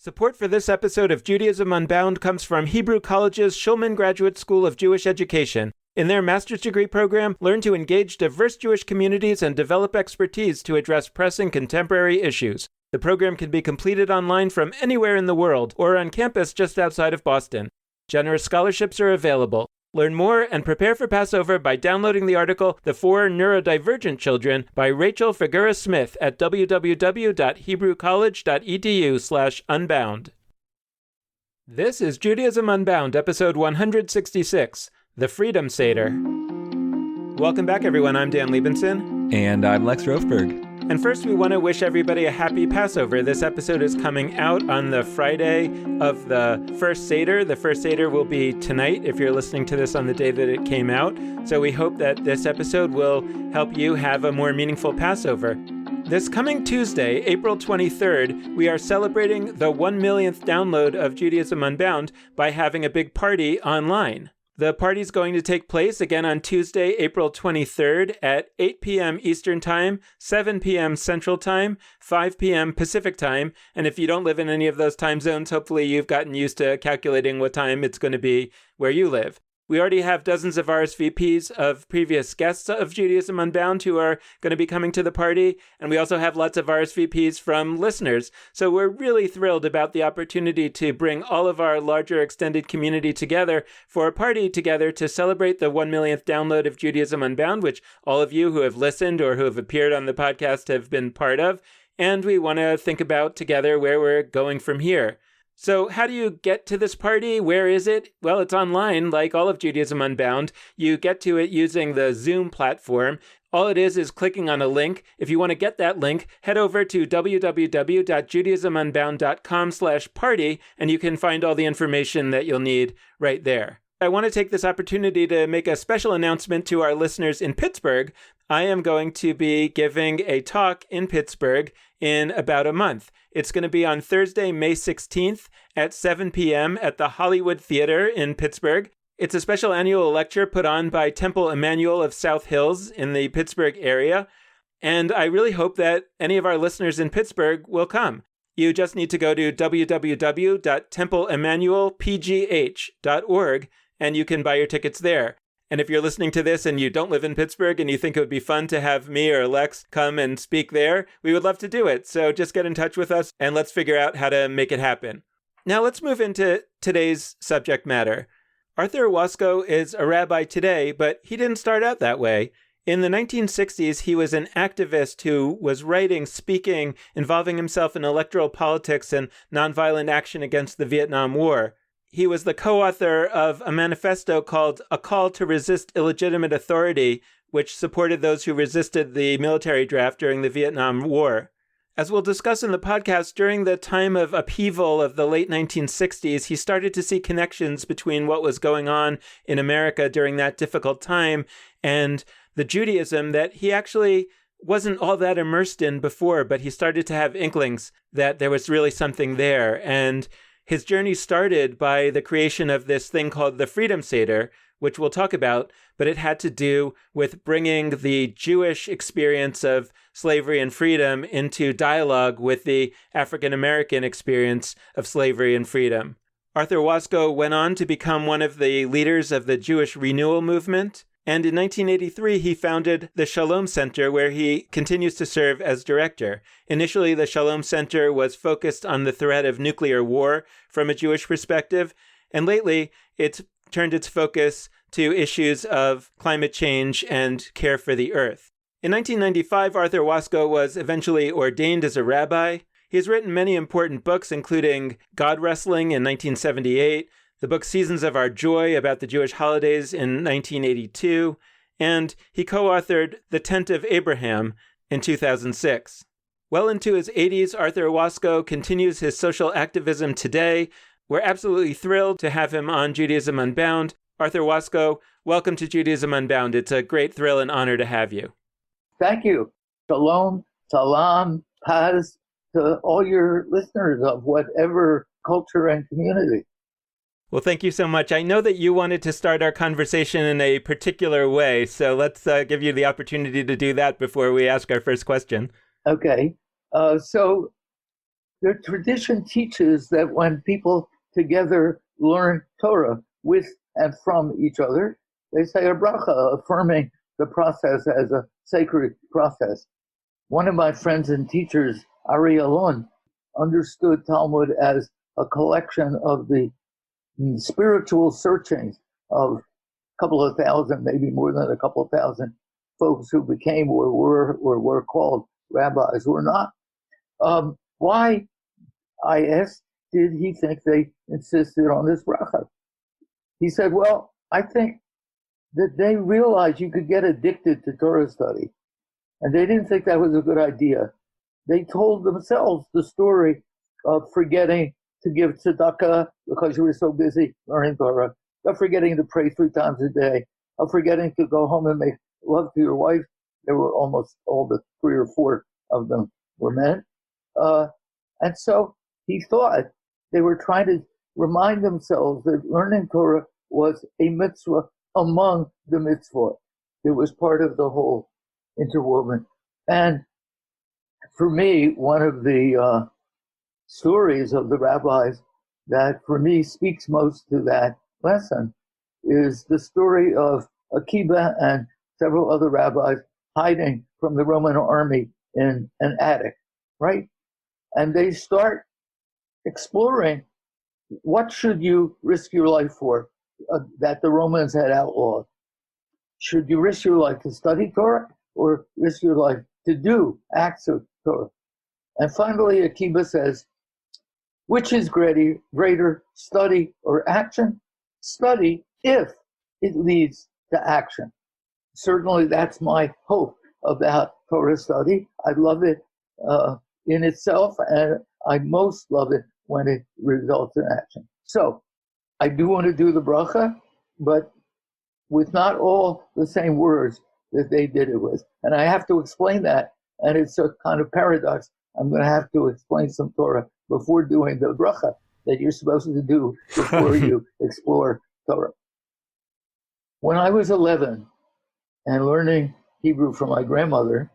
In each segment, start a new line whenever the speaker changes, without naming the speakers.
Support for this episode of Judaism Unbound comes from Hebrew College's Shulman Graduate School of Jewish Education. In their master's degree program, learn to engage diverse Jewish communities and develop expertise to address pressing contemporary issues. The program can be completed online from anywhere in the world or on campus just outside of Boston. Generous scholarships are available. Learn more and prepare for Passover by downloading the article The Four Neurodivergent Children by Rachel Figueroa-Smith at www.hebrewcollege.edu/unbound. This is Judaism Unbound, episode 166, The Freedom Seder. Welcome back, everyone. I'm Dan Liebenson.
And I'm Lex Rofberg.
And first, we want to wish everybody a happy Passover. This episode is coming out on the Friday of the first Seder. The first Seder will be tonight if you're listening to this on the day that it came out. So we hope that this episode will help you have a more meaningful Passover. This coming Tuesday, April 23rd, we are celebrating the 1 millionth download of Judaism Unbound by having a big party online. The party's going to take place again on Tuesday, April 23rd at 8 p.m. Eastern Time, 7 p.m. Central Time, 5 p.m. Pacific Time. And if you don't live in any of those time zones, hopefully you've gotten used to calculating what time it's going to be where you live. We already have dozens of RSVPs of previous guests of Judaism Unbound who are going to be coming to the party, and we also have lots of RSVPs from listeners. So we're really thrilled about the opportunity to bring all of our larger extended community together for a party together to celebrate the 1 millionth download of Judaism Unbound, which all of you who have listened or who have appeared on the podcast have been part of. And we want to think about together where we're going from here. So how do you get to this party? Where is it? Well, it's online, like all of Judaism Unbound. You get to it using the Zoom platform. All it is clicking on a link. If you want to get that link, head over to www.judaismunbound.com/party, and you can find all the information that you'll need right there. I want to take this opportunity to make a special announcement to our listeners in Pittsburgh. I am going to be giving a talk in Pittsburgh in about a month. It's going to be on Thursday, May 16th at 7 p.m. at the Hollywood Theater in Pittsburgh. It's a special annual lecture put on by Temple Emmanuel of South Hills in the Pittsburgh area. And I really hope that any of our listeners in Pittsburgh will come. You just need to go to www.templeemmanuelpgh.org and you can buy your tickets there. And if you're listening to this and you don't live in Pittsburgh and you think it would be fun to have me or Lex come and speak there, we would love to do it. So just get in touch with us and let's figure out how to make it happen. Now let's move into today's subject matter. Arthur Waskow is a rabbi today, but he didn't start out that way. In the 1960s, he was an activist who was writing, speaking, involving himself in electoral politics and nonviolent action against the Vietnam War. He was the co-author of a manifesto called A Call to Resist Illegitimate Authority, which supported those who resisted the military draft during the Vietnam War. As we'll discuss in the podcast, during the time of upheaval of the late 1960s, he started to see connections between what was going on in America during that difficult time and the Judaism that he actually wasn't all that immersed in before, but he started to have inklings that there was really something there. And his journey started by the creation of this thing called the Freedom Seder, which we'll talk about, but it had to do with bringing the Jewish experience of slavery and freedom into dialogue with the African-American experience of slavery and freedom. Arthur Waskow went on to become one of the leaders of the Jewish Renewal Movement, and in 1983, he founded the Shalom Center, where he continues to serve as director. Initially, the Shalom Center was focused on the threat of nuclear war from a Jewish perspective, and lately, it's turned its focus to issues of climate change and care for the earth. In 1995, Arthur Waskow was eventually ordained as a rabbi. He has written many important books, including God Wrestling in 1978, the book Seasons of Our Joy about the Jewish holidays in 1982, and he co-authored The Tent of Abraham in 2006. Well into his 80s, Arthur Waskow continues his social activism today. We're absolutely thrilled to have him on Judaism Unbound. Arthur Waskow, welcome to Judaism Unbound. It's a great thrill and honor to have you.
Thank you. Shalom, salam, paz to all your listeners of whatever culture and community.
Well, thank you so much. I know that you wanted to start our conversation in a particular way, so let's give you the opportunity to do that before we ask our first question.
Okay. So the tradition teaches that when people together learn Torah with and from each other, they say a bracha, affirming the process as a sacred process. One of my friends and teachers, Ari Alon, understood Talmud as a collection of the spiritual searchings of a couple of thousand, maybe more than a couple of thousand folks who became or were called rabbis or not. Why, I asked, did he think they insisted on this bracha? He said, well, I think that they realized you could get addicted to Torah study, and they didn't think that was a good idea. They told themselves the story of forgetting to give tzedakah because you were so busy learning Torah, of forgetting to pray 3 times a day, of forgetting to go home and make love to your wife. There were almost all the 3 or 4 of them were men. And so he thought they were trying to remind themselves that learning Torah was a mitzvah among the mitzvot. It was part of the whole interwoven. And for me, one of the stories of the rabbis that for me speaks most to that lesson is the story of Akiba and several other rabbis hiding from the Roman army in an attic, right? And they start exploring what should you risk your life for that the Romans had outlawed. Should you risk your life to study Torah or risk your life to do acts of Torah? And finally, Akiba says, which is greater, study or action? Study if it leads to action. Certainly, that's my hope about Torah study. I love it in itself, and I most love it when it results in action. So, I do want to do the bracha, but with not all the same words that they did it with. And I have to explain that, and it's a kind of paradox. I'm going to have to explain some Torah before doing the bracha that you're supposed to do before you explore Torah. When I was 11 and learning Hebrew from my grandmother,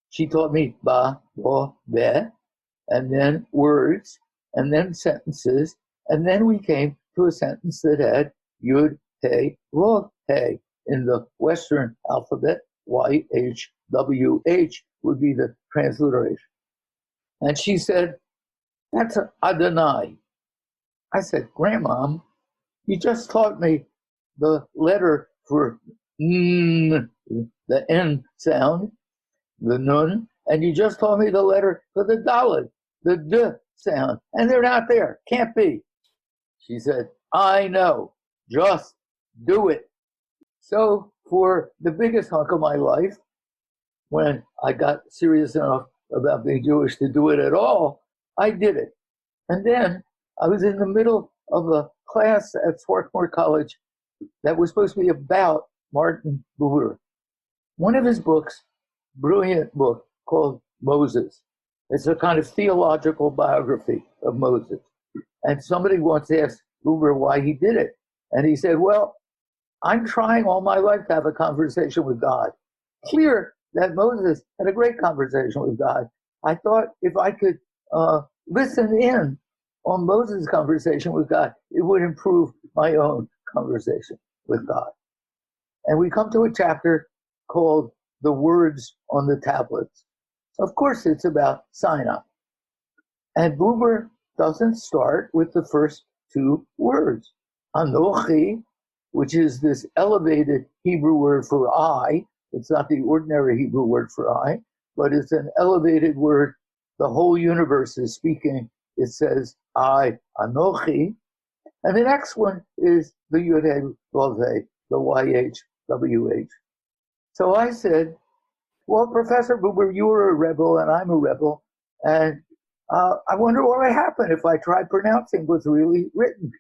she taught me ba, bo, be, and then words, and then sentences, and then we came to a sentence that had yud, hey, vav, hey. In the Western alphabet, YHWH would be the transliteration. And she said, that's Adonai. I said, Grandmom, you just taught me the letter for the N sound, the nun, and you just taught me the letter for the Dalet, the D sound, and they're not there. Can't be. She said, I know. Just do it. So for the biggest hunk of my life, when I got serious enough about being Jewish to do it at all, I did it. And then I was in the middle of a class at Swarthmore College that was supposed to be about Martin Buber. One of his books, brilliant book called Moses. It's a kind of theological biography of Moses. And somebody once asked Buber why he did it. And he said, well, I'm trying all my life to have a conversation with God. Clear that Moses had a great conversation with God. I thought if I could listen in on Moses' conversation with God, it would improve my own conversation with God. And we come to a chapter called The Words on the Tablets. Of course, it's about Sinai. And Buber doesn't start with the first 2 words. Anochi, which is this elevated Hebrew word for I. It's not the ordinary Hebrew word for I, but it's an elevated word. The whole universe is speaking. It says, I, Anochi. And the next one is the Yud-Hey, Vav-Hey, the YHWH. So I said, well, Professor Buber, you were a rebel and I'm a rebel. And I wonder what would happen if I tried pronouncing what's really written.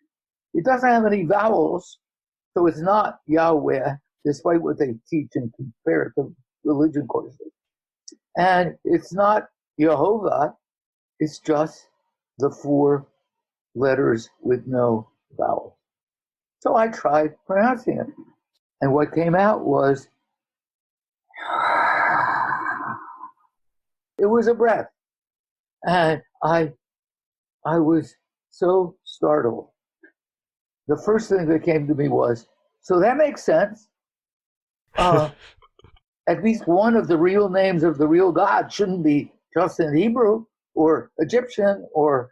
It doesn't have any vowels. So it's not Yahweh, despite what they teach in comparative religion courses. And it's not Yehovah, it's just the 4 letters with no vowels. So I tried pronouncing it. And what came out was, it was a breath. And I was so startled. The first thing that came to me was, so that makes sense. At least one of the real names of the real God shouldn't be just in Hebrew or Egyptian or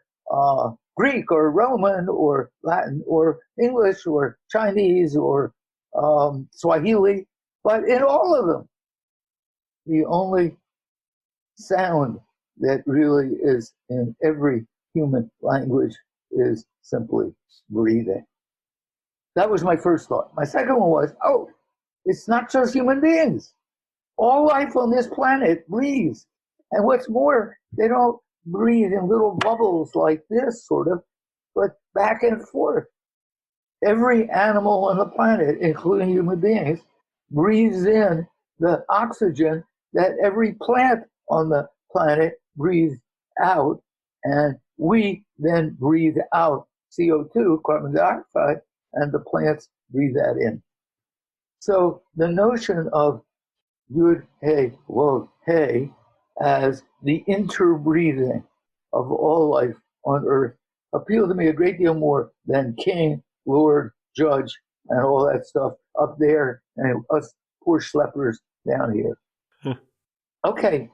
Greek or Roman or Latin or English or Chinese or Swahili, but in all of them, the only sound that really is in every human language is simply breathing. That was my first thought. My second one was, oh, it's not just human beings. All life on this planet breathes. And what's more, they don't breathe in little bubbles like this, sort of, but back and forth. Every animal on the planet, including human beings, breathes in the oxygen that every plant on the planet breathes out. And we then breathe out CO2, carbon dioxide, and the plants breathe that in. So the notion of Yud, Hey, Wod, Hey as the interbreathing of all life on earth appealed to me a great deal more than king, lord, judge, and all that stuff up there and us poor schleppers down here. Okay,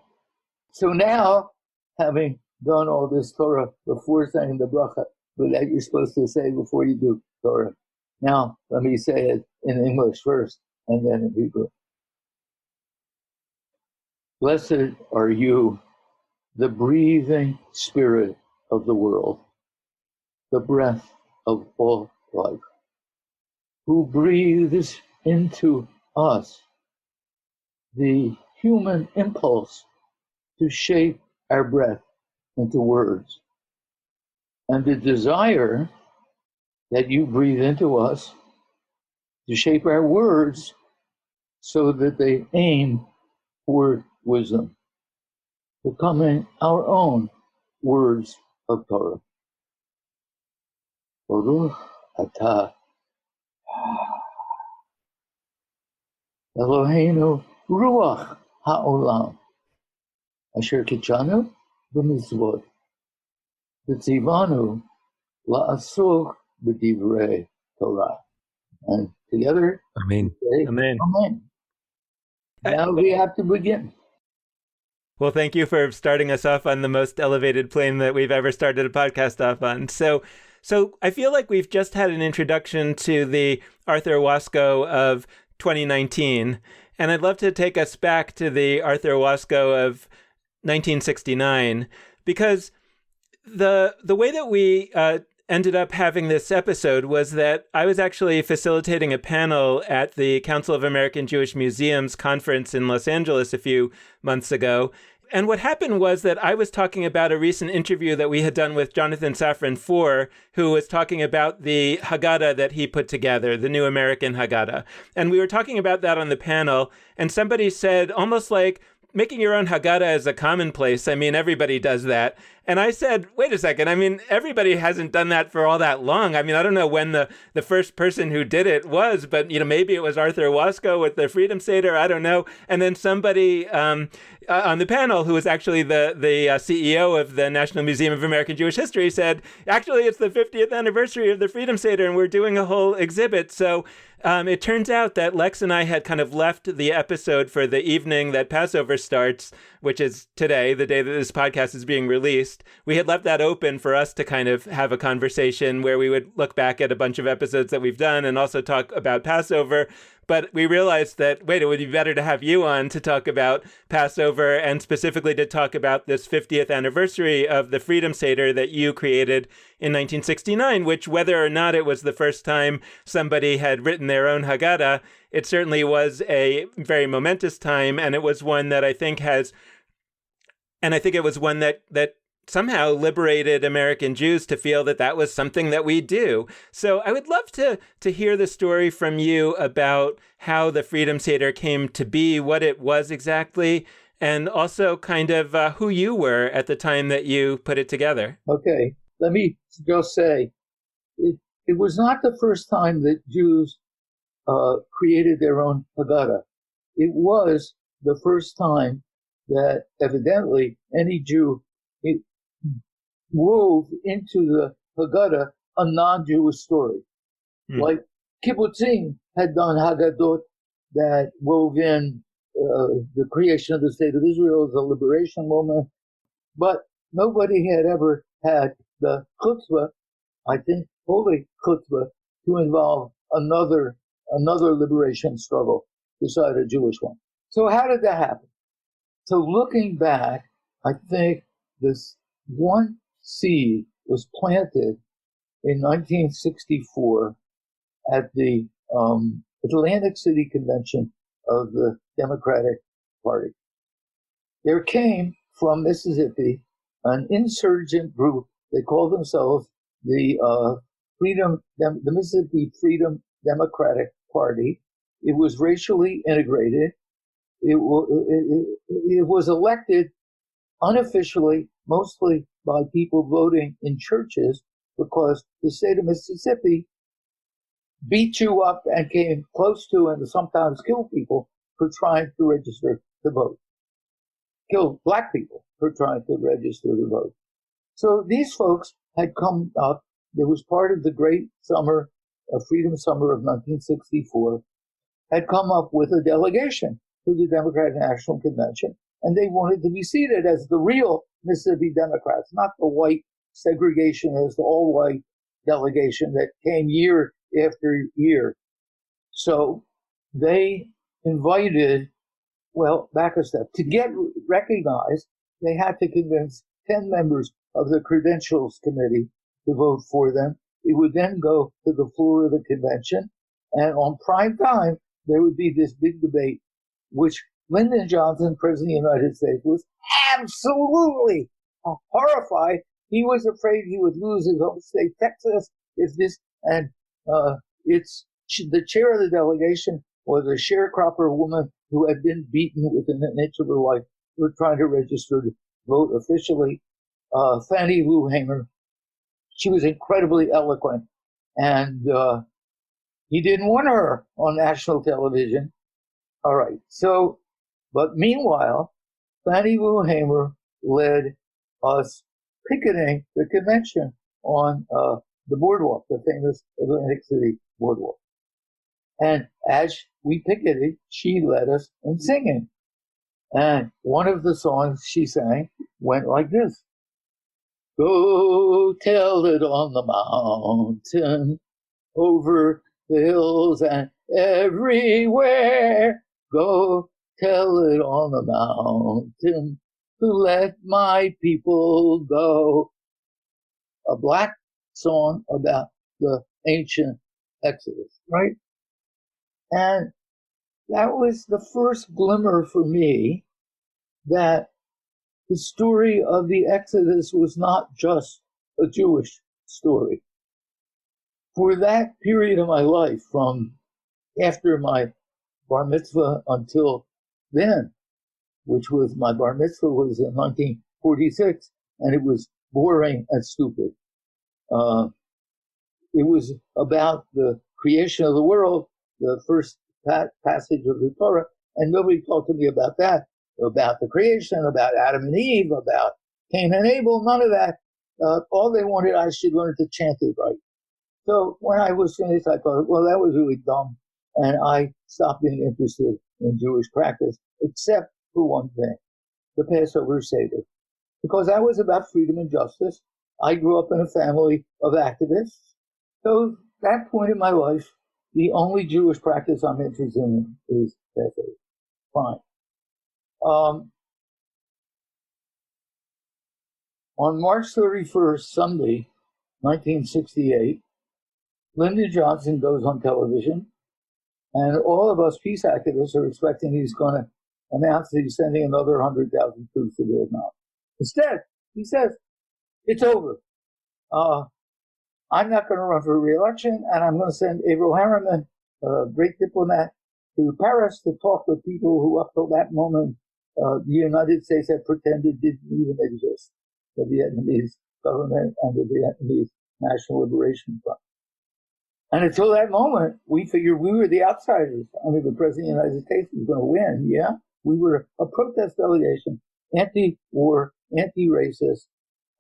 so now, having done all this Torah before saying the bracha that you're supposed to say before you do Torah, now let me say it in English first and then in Hebrew. Blessed are you, the breathing spirit of the world, the breath of all life, who breathes into us the human impulse to shape our breath into words, and the desire that you breathe into us to shape our words so that they aim toward wisdom, becoming our own words of Torah. Baruch atah Eloheinu ruach ha'olam asher kitchanu b'mitzvot v'tzivanu la'asur b'divrei Torah. And together,
Amen.
say,
Amen.
Amen. Now we have to begin.
Well, thank you for starting us off on the most elevated plane that we've ever started a podcast off on. So I feel like we've just had an introduction to the Arthur Waskow of 2019, and I'd love to take us back to the Arthur Waskow of 1969, because the way that we ended up having this episode was that I was actually facilitating a panel at the Council of American Jewish Museums conference in Los Angeles a few months ago. And what happened was that I was talking about a recent interview that we had done with Jonathan Safran Foer, who was talking about the Haggadah that he put together, the New American Haggadah. And we were talking about that on the panel, and somebody said, almost like, making your own Haggadah is a commonplace. I mean, everybody does that. And I said, wait a second. I mean, everybody hasn't done that for all that long. I mean, I don't know when the first person who did it was, but, maybe it was Arthur Waskow with the Freedom Seder. I don't know. And then somebody on the panel, who was actually the CEO of the National Museum of American Jewish History, said, actually, it's the 50th anniversary of the Freedom Seder, and we're doing a whole exhibit. So it turns out that Lex and I had kind of left the episode for the evening that Passover starts, which is today, the day that this podcast is being released. We had left that open for us to kind of have a conversation where we would look back at a bunch of episodes that we've done and also talk about Passover. But we realized that, wait, it would be better to have you on to talk about Passover, and specifically to talk about this 50th anniversary of the Freedom Seder that you created in 1969, which, whether or not it was the first time somebody had written their own Haggadah, it certainly was a very momentous time. And it was one that I think it was one that somehow liberated American Jews to feel that that was something that we do. So I would love to hear the story from you about how the Freedom Seder came to be, what it was exactly, and also kind of who you were at the time that you put it together.
Okay, let me just say, it was not the first time that Jews created their own Haggadah. It was the first time that evidently any Jew wove into the Haggadah a non-Jewish story. Like kibbutzim had done Haggadot that wove in the creation of the state of Israel as a liberation moment, but nobody had ever had the chutzpah, I think, holy chutzpah, to involve another liberation struggle beside a Jewish one. So how did that happen? So looking back, I think this one seed was planted in 1964 at the Atlantic City Convention of the Democratic Party. There came from Mississippi an insurgent group. They called themselves the Mississippi Freedom Democratic Party. It was racially integrated. It was elected unofficially, mostly by people voting in churches, because the state of Mississippi beat you up and came close to and sometimes killed people for trying to register to vote. Killed black people for trying to register to vote. So these folks had come up. There was part of the great summer, Freedom Summer of 1964, had come up with a delegation to the Democratic National Convention, and they wanted to be seated as the real Mississippi Democrats, not the white segregationist, all-white delegation that came year after year. So they invited, well, back a step. To get recognized, they had to convince 10 members of the Credentials Committee to vote for them. It would then go to the floor of the convention, and on prime time, there would be this big debate, which Lyndon Johnson, President of the United States, was absolutely horrified. He was afraid he would lose his home state, Texas, if this, and the chair of the delegation was a sharecropper woman who had been beaten within an inch of her life for trying to register to vote officially, Fannie Lou Hamer. She was incredibly eloquent, and he didn't want her on national television. All right, so, but meanwhile, Fannie Lou Hamer led us picketing the convention on the boardwalk, the famous Atlantic City boardwalk. And as we picketed, she led us in singing. And one of the songs she sang went like this. Go tell it on the mountain, over the hills and everywhere. Go tell it on the mountain to let my people go. A black song about the ancient Exodus, right? And that was the first glimmer for me that the story of the Exodus was not just a Jewish story. For that period of my life, from after my bar mitzvah until then, which was my bar mitzvah was in 1946, and it was boring and stupid. It was about the creation of the world, the first passage of the Torah, and nobody talked to me about that, about the creation, about Adam and Eve, about Cain and Abel, none of that. All they wanted, I should learn to chant it right. So when I was finished, I thought, well, that was really dumb, and I stopped being interested in Jewish practice, except for one thing, the Passover Seder, because that was about freedom and justice. I grew up in a family of activists. So at that point in my life, the only Jewish practice I'm interested in is Passover. Fine. On March 31st, Sunday, 1968, Lyndon Johnson goes on television, and all of us peace activists are expecting he's going to announce that he's sending another 100,000 troops to Vietnam. Instead, he says, it's over. I'm not going to run for re-election, and I'm going to send Averell Harriman, a great diplomat, to Paris to talk with people who up till that moment the United States had pretended didn't even exist, the Vietnamese government and the Vietnamese National Liberation Front. And until that moment, we figured we were the outsiders. I mean, the President of the United States was going to win, yeah? We were a protest delegation, anti-war, anti-racist.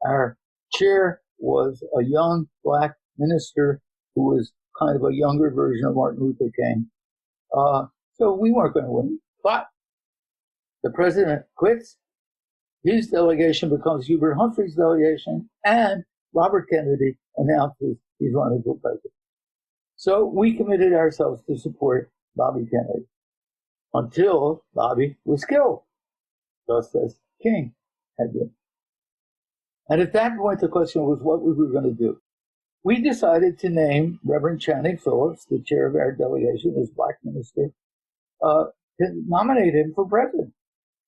Our chair was a young black minister who was kind of a younger version of Martin Luther King. So we weren't going to win. But the president quits. His delegation becomes Hubert Humphrey's delegation, and Robert Kennedy announces he's running for president. So we committed ourselves to support Bobby Kennedy until Bobby was killed, just as King had been. And at that point, the question was what we were going to do. We decided to name Reverend Channing Phillips, the chair of our delegation, as black minister, to nominate him for president.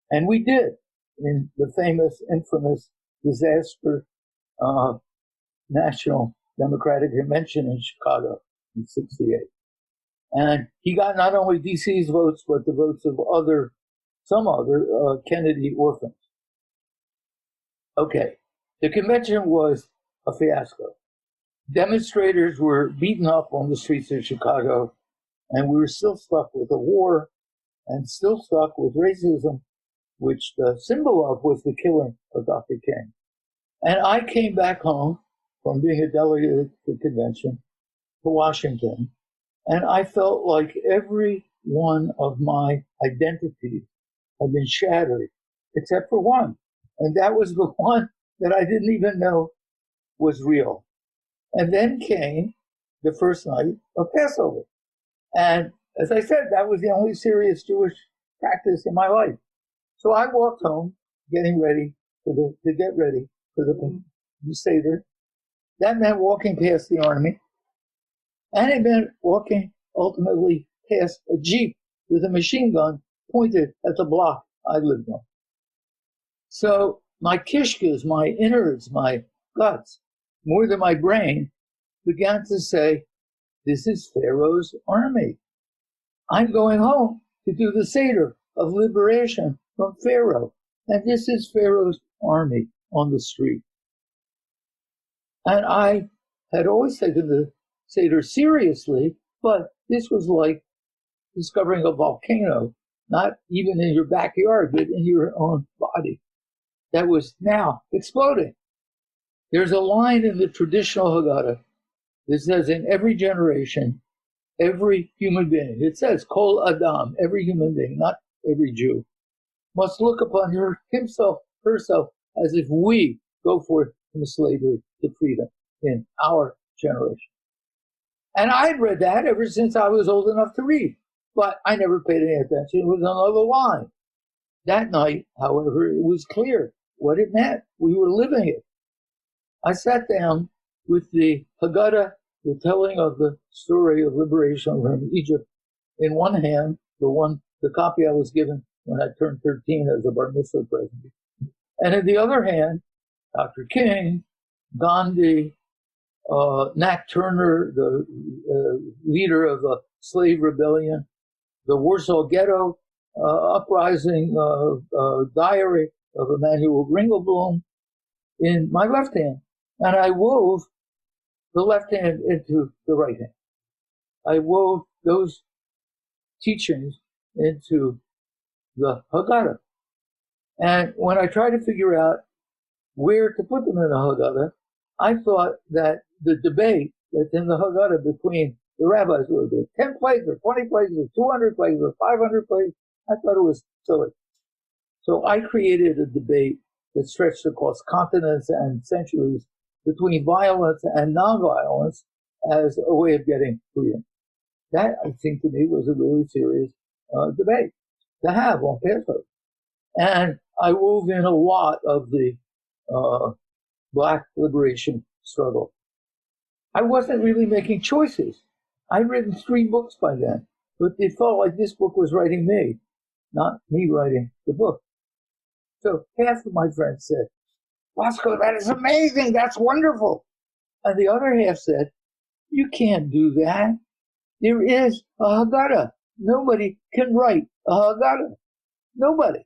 And we did in the famous, infamous disaster National Democratic Convention in Chicago in '68. And he got not only DC's votes, but the votes of some other Kennedy orphans. Okay, the convention was a fiasco. Demonstrators were beaten up on the streets of Chicago, and we were still stuck with the war and still stuck with racism, which the symbol of was the killing of Dr. King. And I came back home from being a delegate at the convention to Washington, and I felt like every one of my identities had been shattered, except for one. And that was the one that I didn't even know was real. And then came the first night of Passover. And as I said, that was the only serious Jewish practice in my life. So I walked home, getting ready to get ready for the Seder. That meant walking past the army. And it meant walking ultimately past a Jeep with a machine gun pointed at the block I lived on. So my kishkas, my innards, my guts, more than my brain, began to say, this is Pharaoh's army. I'm going home to do the Seder of liberation from Pharaoh. And this is Pharaoh's army on the street. And I had always taken the Seder seriously, but this was like discovering a volcano, not even in your backyard, but in your own body, that was now exploding. There's a line in the traditional Haggadah that says in every generation, every human being, it says Kol Adam, every human being, not every Jew, must look upon himself, herself, as if we go forth from slavery to freedom in our generation. And I'd read that ever since I was old enough to read, but I never paid any attention. It was another line. That night, however, it was clear what it meant. We were living it. I sat down with the Haggadah, the telling of the story of liberation from Egypt, in one hand, the copy I was given when I turned 13 as a bar mitzvah present, and in the other hand, Dr. King, Gandhi, Nat Turner, the leader of the slave rebellion, the Warsaw Ghetto uprising diary of Emanuel Ringelblum in my left hand. And I wove the left hand into the right hand. I wove those teachings into the Haggadah. And when I tried to figure out where to put them in the Haggadah, I thought that the debate that's in the Haggadah between the rabbis, were there 10 plagues or 20 plagues or 200 plagues or 500 plagues, I thought it was silly. So I created a debate that stretched across continents and centuries between violence and nonviolence as a way of getting freedom. That, I think, to me, was a really serious debate to have on Passover. And I wove in a lot of the Black liberation struggle. I wasn't really making choices. I'd written 3 books by then, but it felt like this book was writing me, not me writing the book. So half of my friends said, Waskow, that is amazing. That's wonderful. And the other half said, you can't do that. There is a Haggadah. Nobody can write a Haggadah. Nobody.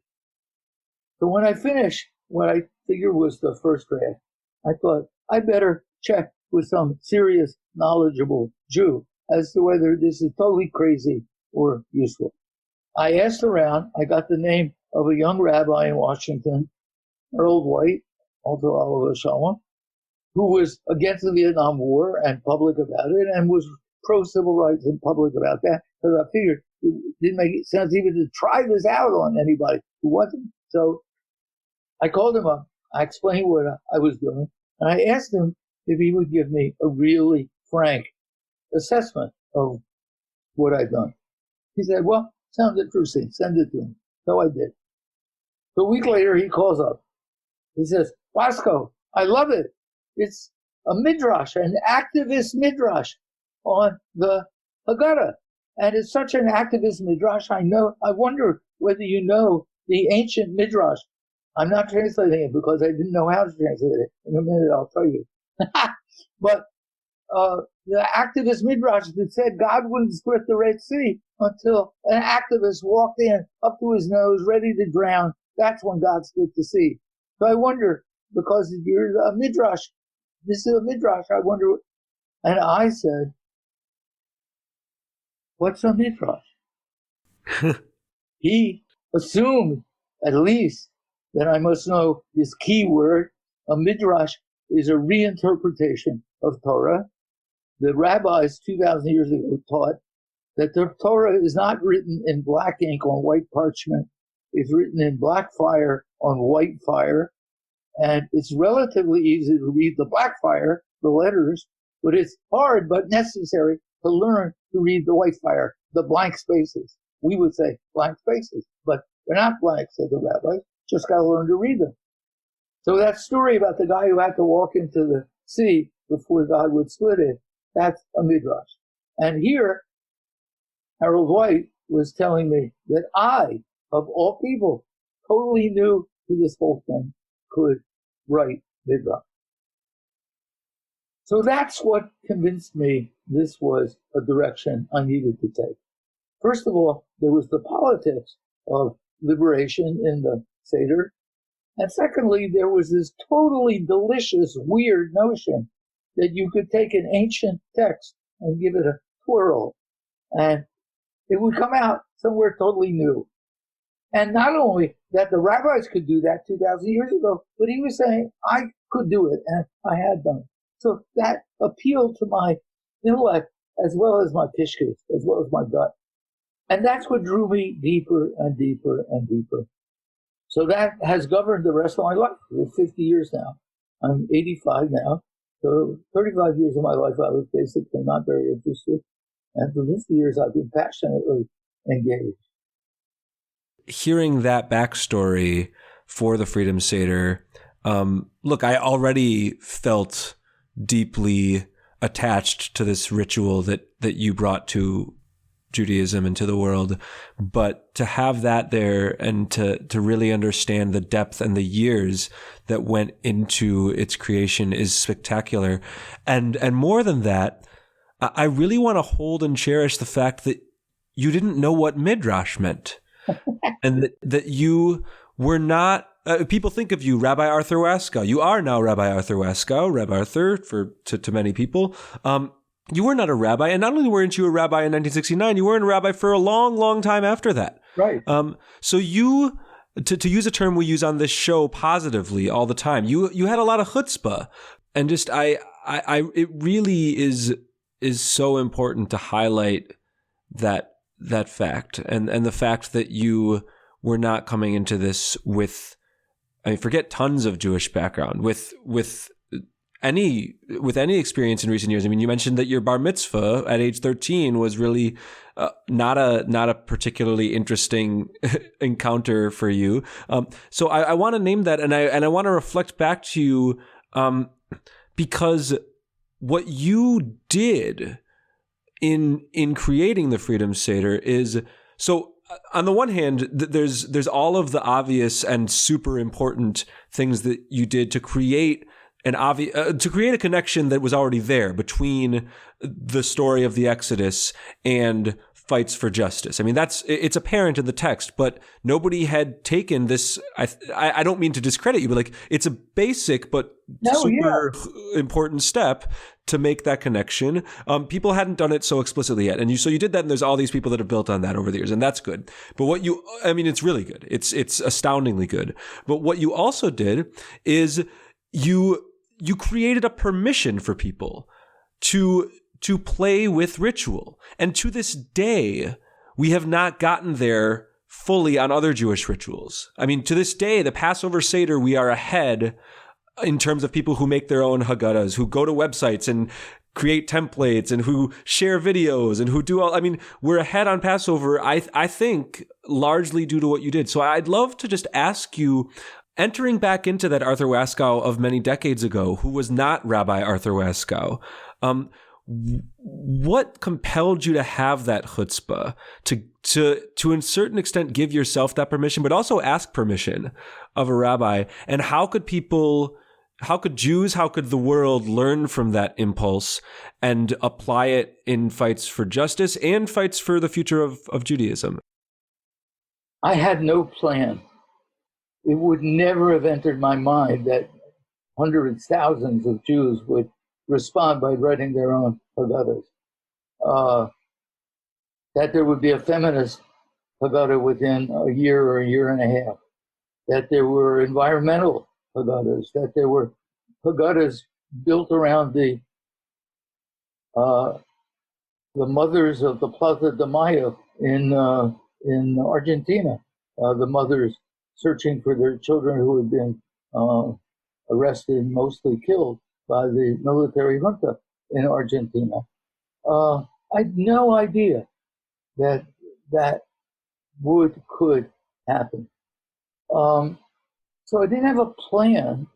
So when I finished what I figured was the first draft, I thought I better check with some serious, knowledgeable Jew as to whether this is totally crazy or useful. I asked around. I got the name of a young rabbi in Washington, Earl White, also Oliver Shalom, who was against the Vietnam War and public about it, and was pro-civil rights and public about that. Because I figured it didn't make sense even to try this out on anybody who wasn't. So I called him up. I explained what I was doing, and I asked him if he would give me a really frank assessment of what I'd done. He said, well, sounds interesting. Send it to him. So I did. So a week later, he calls up. He says, Waskow, I love it. It's a midrash, an activist midrash on the Haggadah. And it's such an activist midrash. I wonder whether you know the ancient midrash. I'm not translating it because I didn't know how to translate it. In a minute, I'll tell you. But the activist midrash that said God wouldn't split the Red Sea until an activist walked in up to his nose, ready to drown. That's when God split the sea. So I wonder, because you're a midrash, this is a midrash, I wonder. And I said, what's a midrash? He assumed, at least, that I must know this key word. A midrash is a reinterpretation of Torah. The rabbis 2,000 years ago taught that the Torah is not written in black ink on white parchment. It's written in black fire on white fire. And it's relatively easy to read the black fire, the letters, but it's hard but necessary to learn to read the white fire, the blank spaces. We would say blank spaces, but they're not blank, said the rabbis. Just got to learn to read them. So that story about the guy who had to walk into the sea before God would split it, that's a midrash. And here, Harold White was telling me that I, of all people, totally new to this whole thing, could write midrash. So that's what convinced me this was a direction I needed to take. First of all, there was the politics of liberation in the Seder. And secondly, there was this totally delicious, weird notion that you could take an ancient text and give it a twirl, and it would come out somewhere totally new. And not only that the rabbis could do that 2,000 years ago, but he was saying I could do it, and I had done it. So that appealed to my intellect as well as my kishkis, as well as my gut. And that's what drew me deeper and deeper and deeper. So that has governed the rest of my life. It's 50 years now. I'm 85 now. So 35 years of my life, I was basically not very interested. And for 50 years, I've been passionately engaged.
Hearing that backstory for the Freedom Seder, look, I already felt deeply attached to this ritual that you brought to Judaism and to the world, but to have that there and to really understand the depth and the years that went into its creation is spectacular. And more than that, I really want to hold and cherish the fact that you didn't know what midrash meant, and that you were not. People think of you, Rabbi Arthur Waskow. You are now Rabbi Arthur Waskow, Rabbi Arthur to many people. You were not a rabbi, and not only weren't you a rabbi in 1969, you weren't a rabbi for a long, long time after that.
Right.
So you, to use a term we use on this show positively all the time, you had a lot of chutzpah, and just it really is so important to highlight that fact, and the fact that you were not coming into this with, I mean, forget tons of Jewish background, with any experience in recent years. I mean, you mentioned that your bar mitzvah at age 13 was really not a particularly interesting encounter for you. So I want to name that, and I want to reflect back to you, because what you did in creating the Freedom Seder is so. On the one hand, there's all of the obvious and super important things that you did to create a connection that was already there between the story of the Exodus and fights for justice. I mean, it's apparent in the text, but nobody had taken this. I don't mean to discredit you, but like, it's a basic but super important step to make that connection. People hadn't done it so explicitly yet, and so you did that, and there's all these people that have built on that over the years, and that's good. But it's really good. It's astoundingly good. But what you also did is you created a permission for people to play with ritual. And to this day, we have not gotten there fully on other Jewish rituals. I mean, to this day, the Passover Seder, we are ahead in terms of people who make their own Haggadahs, who go to websites and create templates and who share videos and who do all, I mean, we're ahead on Passover, I think, largely due to what you did. So I'd love to just ask you, entering back into that Arthur Waskow of many decades ago, who was not Rabbi Arthur Waskow, what compelled you to have that chutzpah, to a certain extent give yourself that permission, but also ask permission of a rabbi? And how could Jews, how could the world learn from that impulse and apply it in fights for justice and fights for the future of Judaism?
I had no plan. It would never have entered my mind that hundreds, thousands of Jews would respond by writing their own Haggadahs. That there would be a feminist Haggadah within a year or a year and a half. That there were environmental Haggadahs. That there were Haggadahs built around the mothers of the Plaza de Mayo in Argentina. The mothers searching for their children who had been arrested and mostly killed by the military junta in Argentina. I had no idea that could happen. So I didn't have a plan.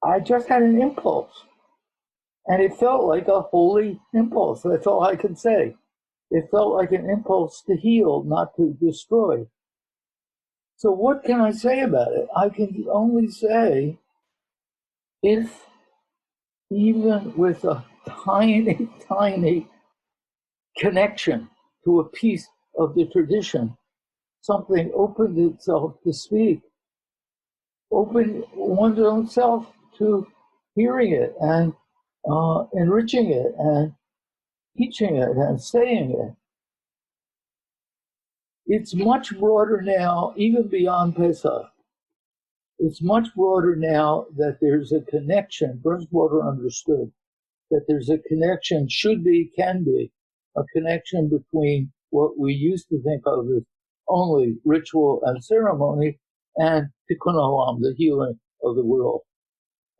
I just had an impulse, and it felt like a holy impulse. That's all I can say. It felt like an impulse to heal, not to destroy. So what can I say about it? I can only say, if even with a tiny, tiny connection to a piece of the tradition, something opened itself to speak, opened one's own self to hearing it and enriching it and teaching it and saying it. It's much broader now, even beyond Pesach. It's much broader now that there's a connection, Burns Broader understood, that there's a connection, should be, can be, a connection between what we used to think of as only ritual and ceremony and tikkun olam, the healing of the world.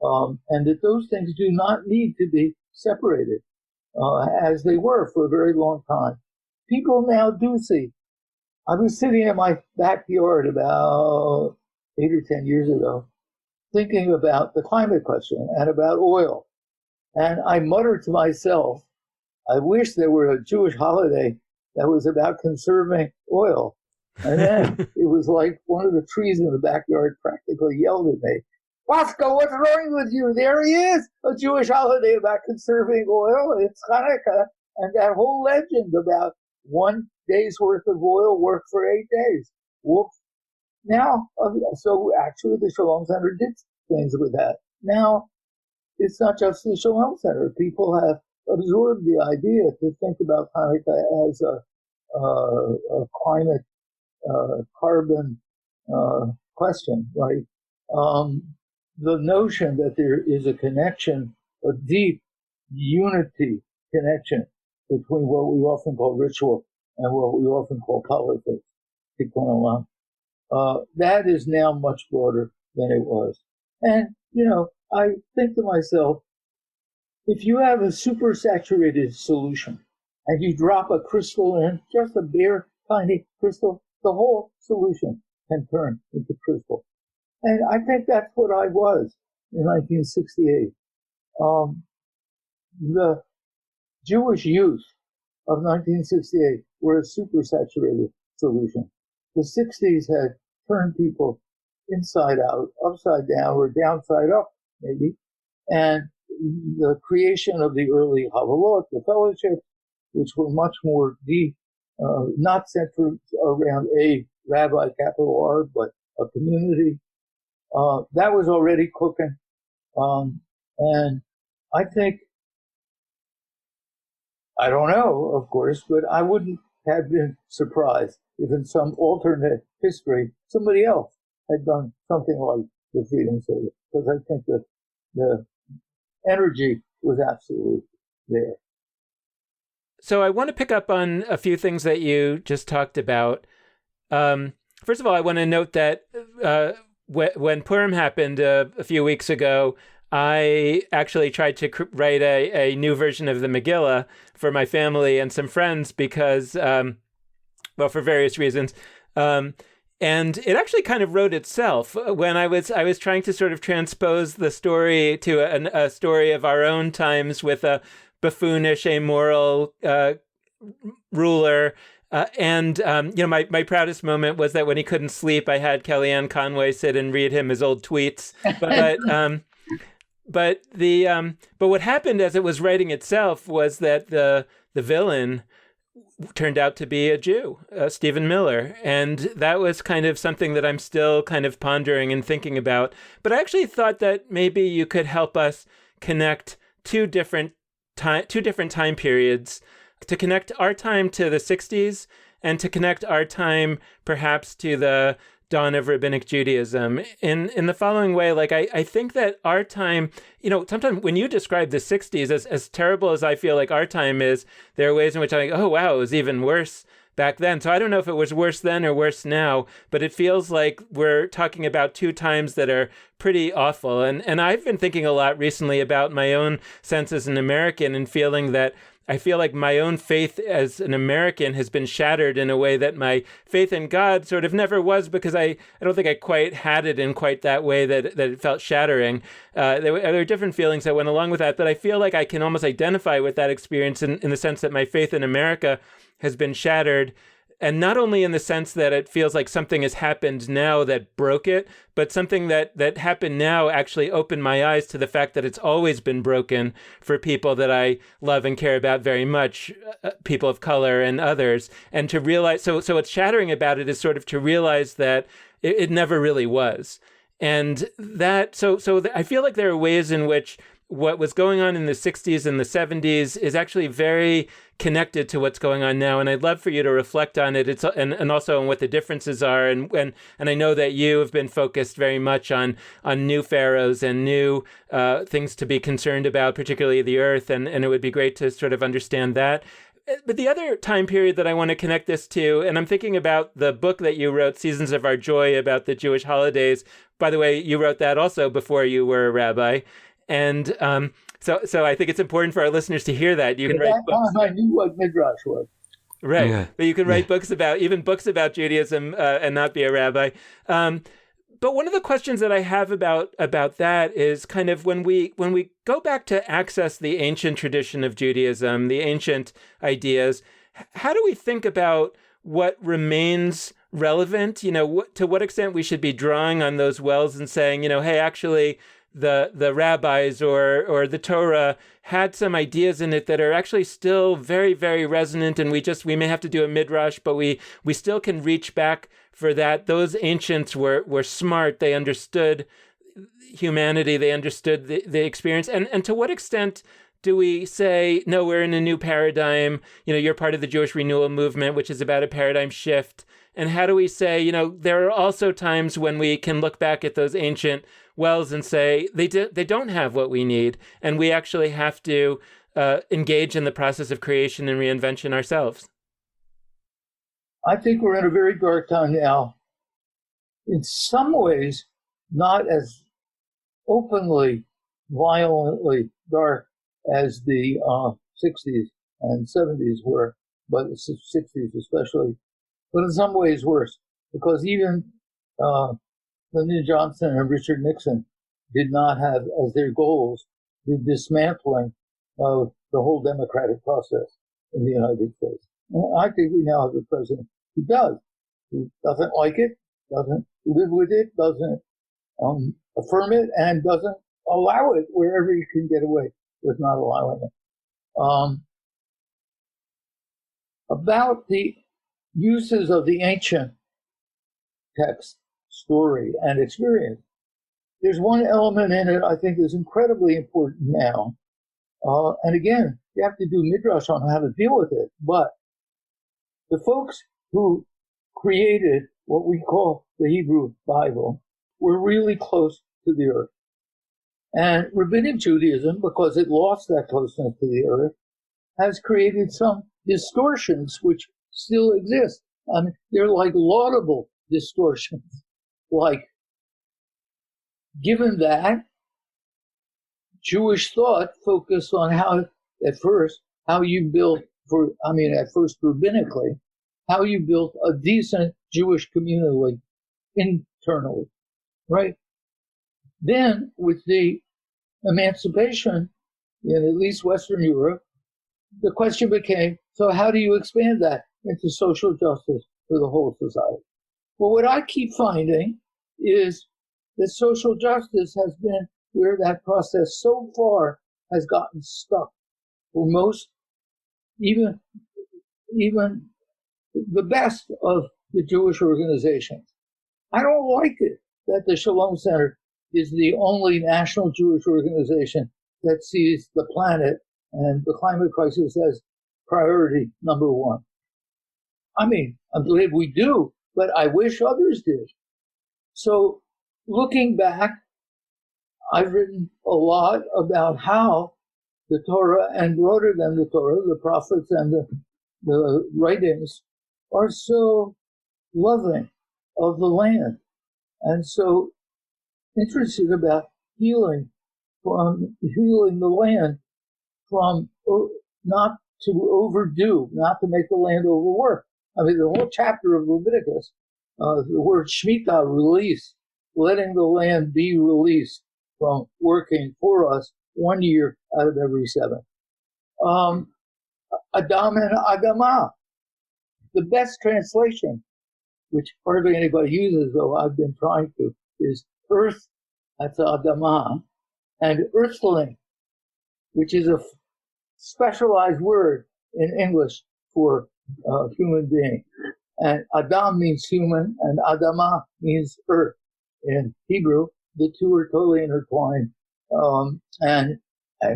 And that those things do not need to be separated, as they were for a very long time. People now do see. I was sitting in my backyard about 8 or 10 years ago, thinking about the climate question and about oil. And I muttered to myself, I wish there were a Jewish holiday that was about conserving oil. And then it was like one of the trees in the backyard practically yelled at me, Waskow, what's wrong with you? There he is, a Jewish holiday about conserving oil. It's Hanukkah. And that whole legend about 1 day's worth of oil worked for 8 days. Whoops. Now, so actually the Shalom Center did things with that. Now, it's not just the Shalom Center. People have absorbed the idea to think about Hanukkah as a climate, carbon question, right? The notion that there is a connection, a deep unity connection between what we often call ritual and what we often call politics, tikkun olam, that is now much broader than it was. And, I think to myself, if you have a supersaturated solution and you drop a crystal in, just a bare, tiny crystal, the whole solution can turn into crystal. And I think that's what I was in 1968. The Jewish youth of 1968 were a supersaturated solution. The 60s had turned people inside out, upside down, or downside up, maybe. And the creation of the early Havalot, the fellowships, which were much more deep, not centered around a rabbi, capital R, but a community, that was already cooking. And I think, I don't know, of course, but I wouldn't have been surprised if in some alternate history, somebody else had done something like the Freedom Seder, because I think that the energy was absolutely there.
So I want to pick up on a few things that you just talked about. First of all, I want to note that when Purim happened a few weeks ago, I actually tried to write a new version of the Megillah for my family and some friends because, well, for various reasons. And it actually kind of wrote itself when I was trying to sort of transpose the story to a story of our own times with a buffoonish, amoral ruler. My proudest moment was that when he couldn't sleep, I had Kellyanne Conway sit and read him his old tweets. But what happened as it was writing itself was that the villain turned out to be a Jew, Stephen Miller. And that was kind of something that I'm still kind of pondering and thinking about. But I actually thought that maybe you could help us connect two different time periods, to connect our time to the 60s and to connect our time perhaps to the dawn of rabbinic Judaism in the following way. Like, I think that our time, sometimes when you describe the 60s, as terrible as I feel like our time is, there are ways in which I think, oh, wow, it was even worse back then. So I don't know if it was worse then or worse now, but it feels like we're talking about two times that are pretty awful. And I've been thinking a lot recently about my own sense as an American and feeling that I feel like my own faith as an American has been shattered in a way that my faith in God sort of never was, because I don't think I quite had it in quite that way that it felt shattering. There were different feelings that went along with that, but I feel like I can almost identify with that experience in the sense that my faith in America has been shattered. And not only in the sense that it feels like something has happened now that broke it, but something that happened now actually opened my eyes to the fact that it's always been broken for people that I love and care about very much, people of color and others. And to realize, so what's shattering about it is sort of to realize that it never really was. And that, I feel like there are ways in which what was going on in the 60s and the 70s is actually very connected to what's going on now. And I'd love for you to reflect on it. And also on what the differences are. And I know that you have been focused very much on new pharaohs and new things to be concerned about, particularly the earth. And it would be great to sort of understand that. But the other time period that I want to connect this to, and I'm thinking about the book that you wrote, Seasons of Our Joy, about the Jewish holidays. By the way, you wrote that also before you were a rabbi. And so I think it's important for our listeners to hear that. You can write books.
I knew what Midrash was.
Right. Yeah. But you can write books about Judaism and not be a rabbi. But one of the questions that I have about that is kind of when we go back to access the ancient tradition of Judaism, the ancient ideas, how do we think about what remains relevant? To what extent we should be drawing on those wells and saying, hey, actually, the rabbis or the Torah had some ideas in it that are actually still very, very resonant, and we may have to do a midrash, but we still can reach back for that. Those ancients were smart. They understood humanity. They understood the experience. And to what extent do we say, no, we're in a new paradigm? You're part of the Jewish renewal movement, which is about a paradigm shift. And how do we say, there are also times when we can look back at those ancient wells and say they don't have what we need, and we actually have to engage in the process of creation and reinvention ourselves?
I think we're in a very dark time now. In some ways, not as openly, violently dark as the 60s and 70s were, but the 60s especially. But in some ways worse, because even Lyndon Johnson and Richard Nixon did not have as their goals the dismantling of the whole democratic process in the United States. And I think we now have a president who does, who doesn't like it, doesn't live with it, doesn't affirm it, and doesn't allow it wherever you can get away with not allowing it. About the uses of the ancient text, story, and experience, there's one element in it I think is incredibly important now. And again, you have to do midrash on how to deal with it. But the folks who created what we call the Hebrew Bible were really close to the earth. And Rabbinic Judaism, because it lost that closeness to the earth, has created some distortions which still exist. I mean, they're like laudable distortions. Like, given that, Jewish thought focused on how you built, at first rabbinically, how you built a decent Jewish community internally, right? Then, with the emancipation in at least Western Europe, the question became, so how do you expand that into social justice for the whole society? Well, what I keep finding is that social justice has been where that process so far has gotten stuck for most, even the best of the Jewish organizations. I don't like it that the Shalom Center is the only national Jewish organization that sees the planet and the climate crisis as priority number one. I mean, I'm glad we do, but I wish others did. So looking back, I've written a lot about how the Torah, and broader than the Torah, the prophets and the writings, are so loving of the land and so interested about healing the land from not to overdo, not to make the land overwork. I mean, the whole chapter of Leviticus, the word Shemitah, release, letting the land be released from working for us 1 year out of every 7. Adam and Adamah, the best translation, which hardly anybody uses, though I've been trying to, is earth, that's Adamah, and earthling, which is a specialized word in English for human being. And Adam means human, and Adamah means earth. In Hebrew, the two are totally intertwined, and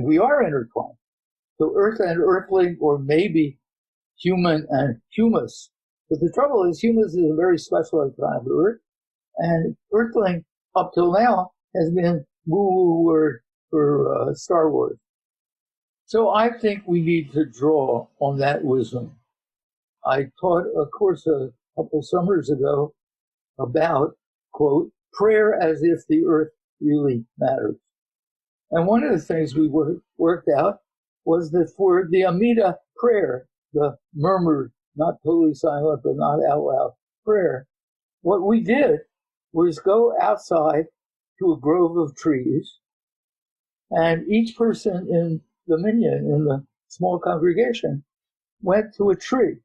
we are intertwined. So earth and earthling, or maybe human and humus. But the trouble is, humus is a very specialized kind of earth, and earthling up till now has been woo-woo word for Star Wars. So I think we need to draw on that wisdom. I taught a course a couple summers ago about, quote, prayer as if the earth really matters. And one of the things we worked out was that for the Amida prayer, the murmured, not totally silent, but not out loud prayer, what we did was go outside to a grove of trees, and each person in the minyan, in the small congregation, went to a tree.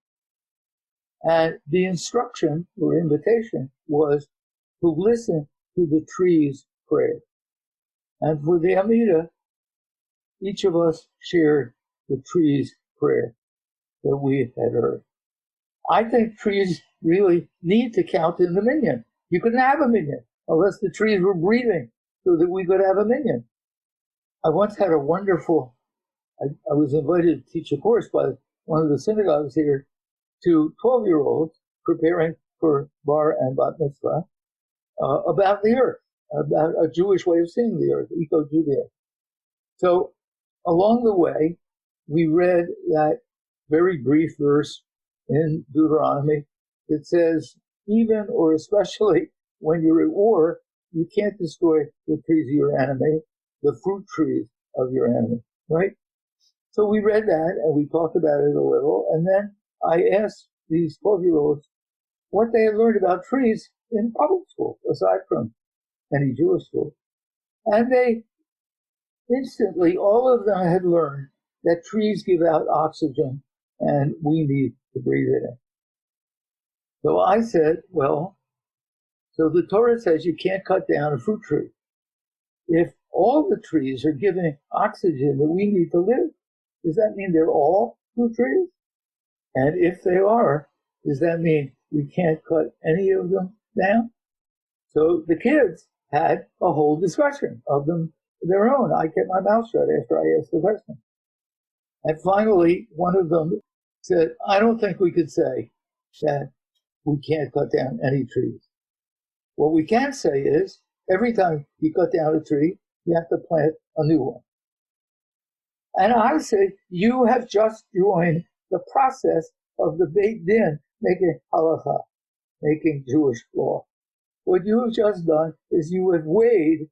And the instruction or invitation was to listen to the tree's prayer. And for the Amida, each of us shared the tree's prayer that we had heard. I think trees really need to count in the minyan. You couldn't have a minyan unless the trees were breathing so that we could have a minyan. I once had a wonderful, I was invited to teach a course by one of the synagogues here to 12-year-olds preparing for bar and bat mitzvah about the earth, about a Jewish way of seeing the earth, eco-Judaism. So along the way, we read that very brief verse in Deuteronomy that says, even or especially when you're at war, you can't destroy the trees of your enemy, the fruit trees of your enemy, right? So we read that and we talked about it a little, and then I asked these 12-year-olds what they had learned about trees in public school, aside from any Jewish school. And they instantly, all of them had learned that trees give out oxygen and we need to breathe it in. So I said, well, so the Torah says you can't cut down a fruit tree. If all the trees are giving oxygen that we need to live, does that mean they're all fruit trees? And if they are, does that mean we can't cut any of them down? So the kids had a whole discussion of them, their own. I kept my mouth shut after I asked the question. And finally, one of them said, I don't think we could say that we can't cut down any trees. What we can say is Every time you cut down a tree, you have to plant a new one. And I say, you have just joined the process of the Beit Din making halacha, making Jewish law. What you have just done is you have weighed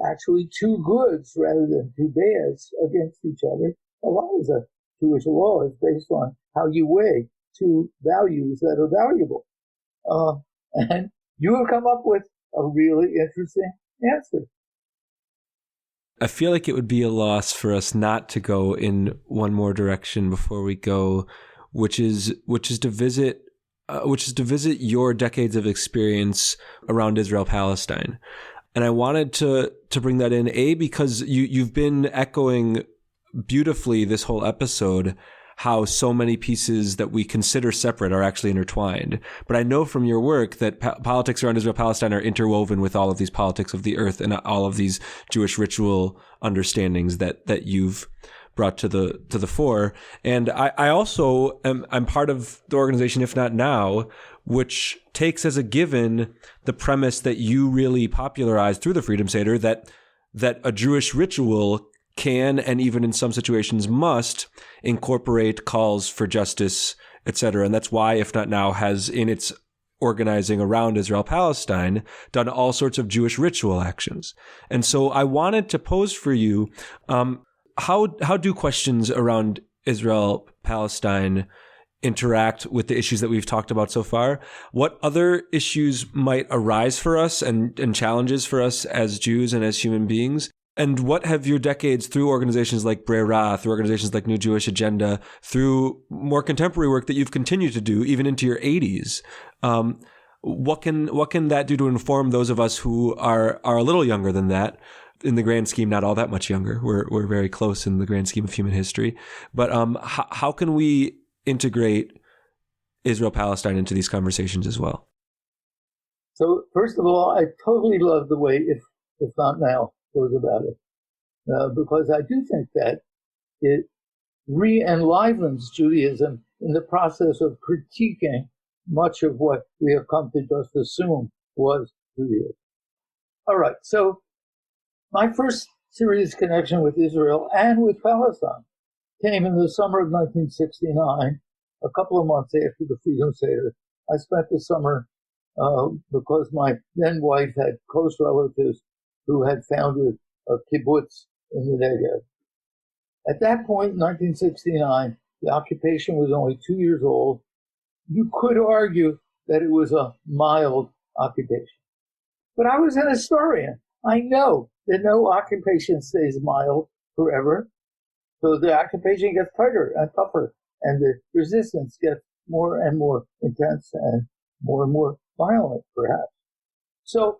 actually two goods rather than two bads against each other. A lot of the Jewish law is based on how you weigh two values that are valuable. And you have come up with a really interesting answer.
I feel like it would be a loss for us not to go in one more direction before we go, which is to visit your decades of experience around Israel-Palestine. And I wanted to bring that in, because you've been echoing beautifully this whole episode how so many pieces that we consider separate are actually intertwined. But I know from your work that politics around Israel-Palestine are interwoven with all of these politics of the earth and all of these Jewish ritual understandings that you've brought to the fore. And I also I'm part of the organization, If Not Now, which takes as a given the premise that you really popularized through the Freedom Seder, that a Jewish ritual can, and even in some situations must, incorporate calls for justice, etc. And that's why If Not Now has, in its organizing around Israel-Palestine, done all sorts of Jewish ritual actions. And so I wanted to pose for you, how do questions around Israel-Palestine interact with the issues that we've talked about so far? What other issues might arise for us and challenges for us as Jews and as human beings? And what have your decades through organizations like Brera, through organizations like New Jewish Agenda, through more contemporary work that you've continued to do even into your 80s, what can that do to inform those of us who are a little younger than that? In the grand scheme, not all that much younger. We're very close in the grand scheme of human history. But how can we integrate Israel-Palestine into these conversations as well?
So first of all, I totally love the way If Not Now goes about it, because I do think that it re-enlivens Judaism in the process of critiquing much of what we have come to just assume was Judaism. All right, so my first serious connection with Israel and with Palestine came in the summer of 1969, a couple of months after the Freedom Seder. I spent the summer because my then wife had close relatives who had founded a kibbutz in the Negev. At that point, in 1969, the occupation was only 2 years old. You could argue that it was a mild occupation. But I was an historian. I know that no occupation stays mild forever. So the occupation gets tighter and tougher, and the resistance gets more and more intense and more violent, perhaps. So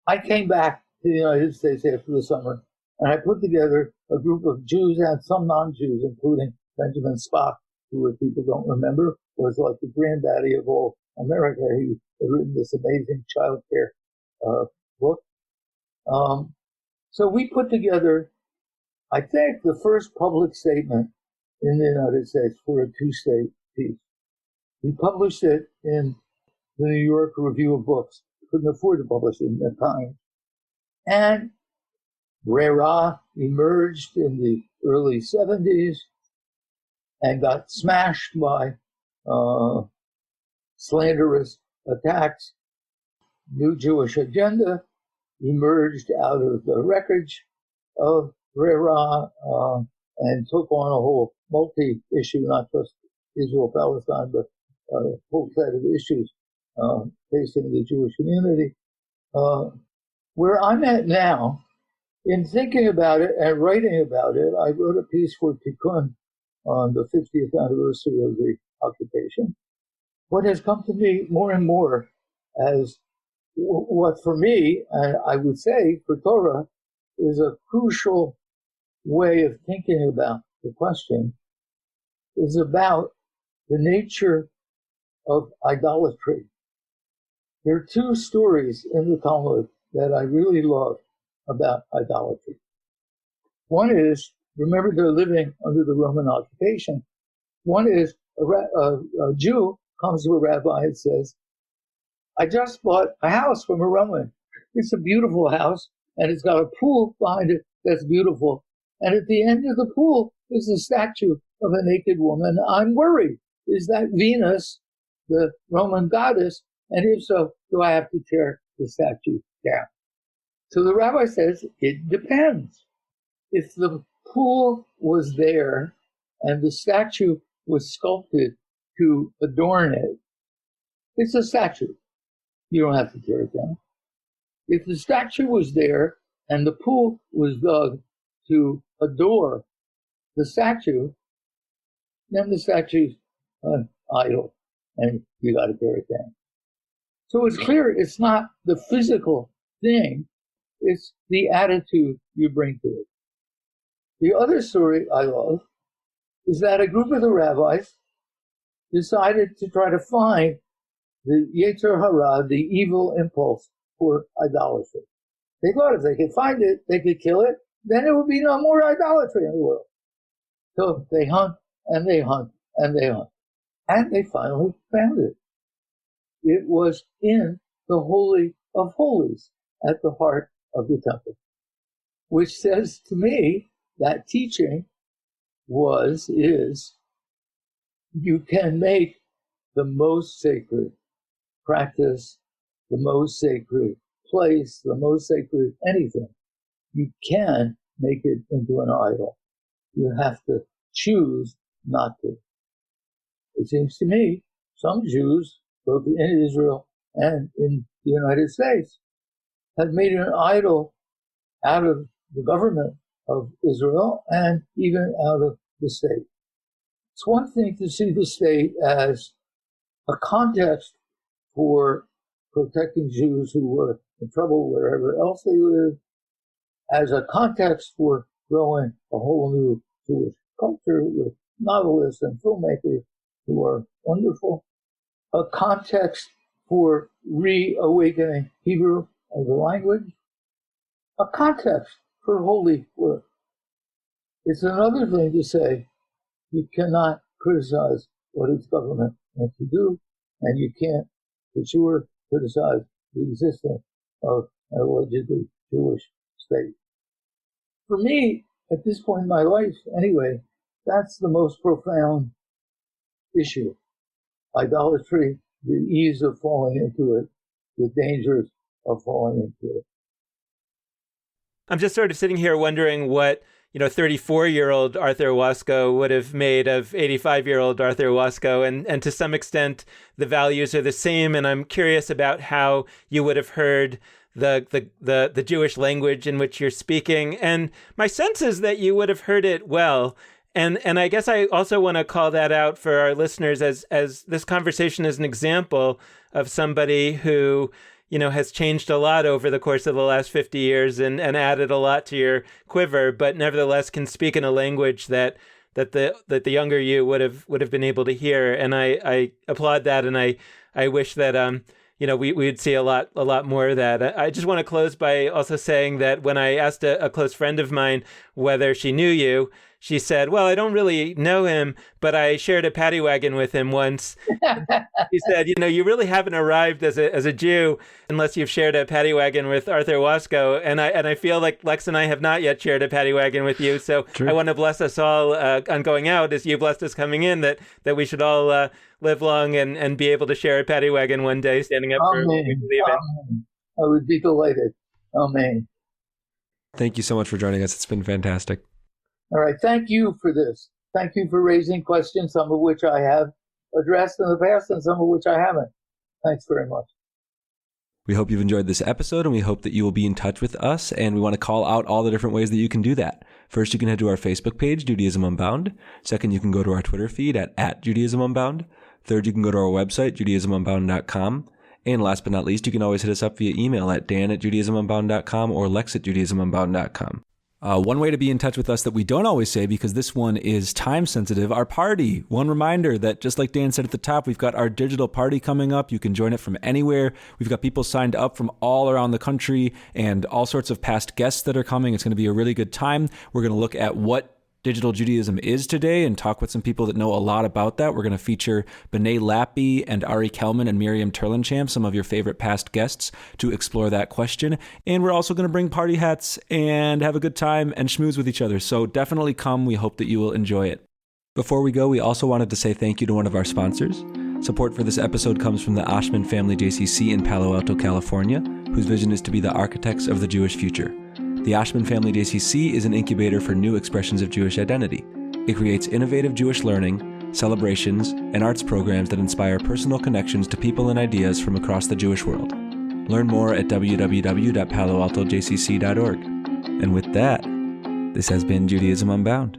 I came back to the United States after the summer, and I put together a group of Jews and some non-Jews, including Benjamin Spock, who, if people don't remember, was like the granddaddy of all America. He had written this amazing child care book. So we put together, I think, the first public statement in the United States for a two-state peace. We published it in the New York Review of Books. Couldn't afford to publish it in the Times. And Brera emerged in the early 70s and got smashed by slanderous attacks. New Jewish Agenda emerged out of the wreckage of Brera and took on a whole multi-issue, not just Israel-Palestine, but a whole set of issues facing the Jewish community. Where I'm at now, in thinking about it and writing about it, I wrote a piece for Tikkun on the 50th anniversary of the occupation. What has come to me more and more as what for me, and I would say for Torah, is a crucial way of thinking about the question, is about the nature of idolatry. There are two stories in the Talmud that I really love about idolatry. One is, remember, they're living under the Roman occupation. One is a Jew comes to a rabbi and says, I just bought a house from a Roman. it's a beautiful house, and it's got a pool behind it that's beautiful. And at the end of the pool is a statue of a naked woman. I'm worried. Is that Venus, the Roman goddess? And if so, do I have to tear the statue down? So the rabbi says, it depends. If the pool was there and the statue was sculpted to adorn it, it's a statue. You don't have to tear it down. If the statue was there and the pool was dug to adore the statue, then the statue's an idol and you got to tear it down. So it's clear it's not the physical thing, it's the attitude you bring to it. The other story I love is that a group of the rabbis decided to try to find the Yetzer Hara, the evil impulse for idolatry. They thought if they could find it, they could kill it, then there would be no more idolatry in the world. So they hunt and they hunt and they hunt. And they finally found it. It was in the Holy of Holies at the heart of the temple, which says to me that teaching is you can make the most sacred practice, the most sacred place, the most sacred anything. You can make it into an idol. You have to choose not to. It seems to me some Jews, both in Israel and in the United States, have made an idol out of the government of Israel and even out of the state. It's one thing to see the state as a context for protecting Jews who were in trouble wherever else they lived, as a context for growing a whole new Jewish culture with novelists and filmmakers who are wonderful, a context for reawakening Hebrew as a language, a context for holy work. It's another thing to say you cannot criticize what its government wants to do, and you can't, for sure, criticize the existence of an allegedly Jewish state. For me, at this point in my life, anyway, that's the most profound issue. Idolatry, the ease of falling into it, the dangers of falling into it.
I'm just sort of sitting here wondering what 34-year-old Arthur Waskow would have made of 85-year-old Arthur Waskow, and to some extent the values are the same. And I'm curious about how you would have heard the Jewish language in which you're speaking. And my sense is that you would have heard it well. And I guess I also want to call that out for our listeners as this conversation is an example of somebody who has changed a lot over the course of the last 50 years and added a lot to your quiver, but nevertheless can speak in a language that the younger you would have been able to hear. And I applaud that, and I wish that we'd see a lot more of that. I just want to close by also saying that when I asked a close friend of mine whether she knew you, she said, well, I don't really know him, but I shared a paddy wagon with him once. He said, you really haven't arrived as a Jew unless you've shared a paddy wagon with Arthur Waskow. And I feel like Lex and I have not yet shared a paddy wagon with you. So True. I want to bless us all on going out as you blessed us coming in, that we should all live long and be able to share a paddy wagon one day, standing up for what we believe in.
Amen. I would be delighted. Amen.
Thank you so much for joining us. It's been fantastic.
All right. Thank you for this. Thank you for raising questions, some of which I have addressed in the past and some of which I haven't. Thanks very much.
We hope you've enjoyed this episode, and we hope that you will be in touch with us, and we want to call out all the different ways that you can do that. First, you can head to our Facebook page, Judaism Unbound. Second, you can go to our Twitter feed at Judaism Unbound. Third, you can go to our website, JudaismUnbound.com. And last but not least, you can always hit us up via email at dan@JudaismUnbound.com or lex@JudaismUnbound.com. One way to be in touch with us that we don't always say, because this one is time sensitive, our party. One reminder that just like Dan said at the top, we've got our digital party coming up. You can join it from anywhere. We've got people signed up from all around the country and all sorts of past guests that are coming. It's going to be a really good time. We're going to look at what Digital Judaism is today and talk with some people that know a lot about that. We're going to feature B'nai Lappi and Ari Kelman and Miriam Turlinchamp, some of your favorite past guests, to explore that question. And we're also going to bring party hats and have a good time and schmooze with each other. So definitely come. We hope that you will enjoy it. Before we go, we also wanted to say thank you to one of our sponsors. Support for this episode comes from the Ashman Family JCC in Palo Alto, California, whose vision is to be the architects of the Jewish future. The Ashman Family JCC is an incubator for new expressions of Jewish identity. It creates innovative Jewish learning, celebrations, and arts programs that inspire personal connections to people and ideas from across the Jewish world. Learn more at www.paloaltojcc.org. And with that, this has been Judaism Unbound.